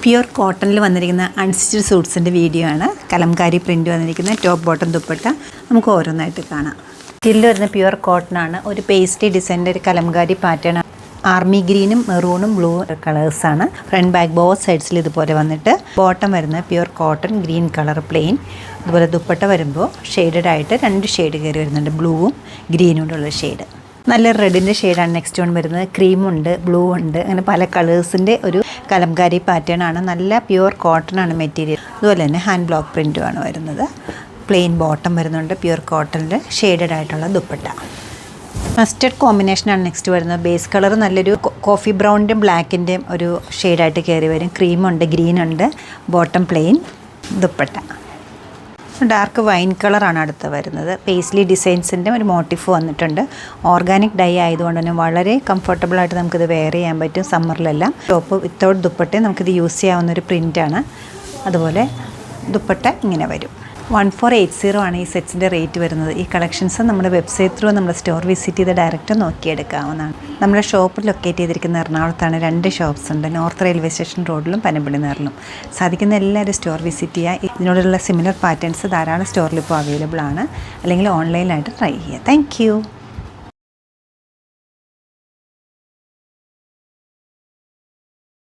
Pure കോട്ടണിൽ വന്നിരിക്കുന്ന unstitched സൂട്ട്സിൻ്റെ video ആണ്. കലംകാരി പ്രിൻ്റ് വന്നിരിക്കുന്ന ടോപ്പ് ബോട്ടം ദുപ്പട്ട നമുക്ക് ഓരോന്നായിട്ട് കാണാം. സ്റ്റിൽ വരുന്ന പ്യുർ കോട്ടൺ ആണ്. ഒരു പേസ്റ്റി ഡിസൈൻ്റെ ഒരു കലംകാരി പാറ്റേൺ. ആർമി ഗ്രീനും മെറൂണും ബ്ലൂ കളേഴ്സാണ്. ഫ്രണ്ട് ബാക്ക് ബോത്ത് സൈഡ്സിൽ ഇതുപോലെ വന്നിട്ട് ബോട്ടം വരുന്ന pure cotton green colour plain. അതുപോലെ ദുപ്പട്ട വരുമ്പോൾ ഷെയ്ഡഡ് ആയിട്ട് 2 ഷെയ്ഡ് കയറി വരുന്നുണ്ട്, ബ്ലൂവും ഗ്രീനും ഉള്ള ഷെയ്ഡ്. നല്ല റെഡിൻ്റെ ഷെയ്ഡാണ് നെക്സ്റ്റ് വൺ വരുന്നത്. ക്രീമുണ്ട്, ബ്ലൂ ഉണ്ട്, അങ്ങനെ പല കളേഴ്സിൻ്റെ ഒരു കലംകാരി പാറ്റേൺ ആണ്. നല്ല പ്യുവർ കോട്ടൺ ആണ് മെറ്റീരിയൽ. അതുപോലെ തന്നെ ഹാൻഡ് ബ്ലോക്ക് പ്രിൻറ്റുമാണ് വരുന്നത്. പ്ലെയിൻ ബോട്ടം വരുന്നുണ്ട്, പ്യുവർ കോട്ടണിൽ ഷെയ്ഡഡ് ആയിട്ടുള്ള ദുപ്പട്ട. മസ്റ്റർഡ് കോമ്പിനേഷനാണ് നെക്സ്റ്റ് വരുന്നത്. ബേസ് കളർ നല്ലൊരു കോഫി ബ്രൗണിൻ്റെയും ബ്ലാക്കിൻ്റെയും ഒരു ഷെയ്ഡായിട്ട് കയറി വരും. ക്രീമുണ്ട്, ഗ്രീനുണ്ട്, bottom plain, dupatta. Dark wine കളറാണ് അടുത്ത് വരുന്നത്. പേസ്ലി ഡിസൈൻസിൻ്റെ ഒരു മോട്ടീഫ് വന്നിട്ടുണ്ട്. ഓർഗാനിക് ഡൈ ആയതുകൊണ്ട് തന്നെ വളരെ കംഫർട്ടബിളായിട്ട് നമുക്കിത് വെയർ ചെയ്യാൻ പറ്റും. സമ്മറിലെല്ലാം ടോപ്പ് വിത്തൗട്ട് ദുപ്പട്ടയും നമുക്കിത് യൂസ് ചെയ്യാവുന്നൊരു പ്രിൻ്റാണ്. അതുപോലെ ദുപ്പട്ട ഇങ്ങനെ വരും. 1480 ആണ് ഈ സെറ്റ്സിൻ്റെ റേറ്റ് വരുന്നത്. ഈ കളക്ഷൻസ് നമ്മുടെ വെബ്സൈറ്റ് ത്രൂ നമ്മുടെ സ്റ്റോർ വിസിറ്റ് ചെയ്ത് ഡയറക്റ്റ് നോക്കിയെടുക്കാവുന്നതാണ്. നമ്മുടെ ഷോപ്പ് ലൊക്കേറ്റ് ചെയ്തിരിക്കുന്ന എറണാകുളത്താണ്. 2 ഷോപ്സ് ഉണ്ട്. നോർത്ത് റെയിൽവേ സ്റ്റേഷൻ റോഡിലും പനമ്പള്ളി നേറിലും. സാധിക്കുന്ന എല്ലാവരും സ്റ്റോർ വിസിറ്റ് ചെയ്യുക. ഇതിനോടുള്ള സിമിലർ പാറ്റേൺസ് ധാരാളം സ്റ്റോറിൽ ഇപ്പോൾ അവൈലബിൾ ആണ്. അല്ലെങ്കിൽ ഓൺലൈനായിട്ട് ട്രൈ ചെയ്യുക. താങ്ക്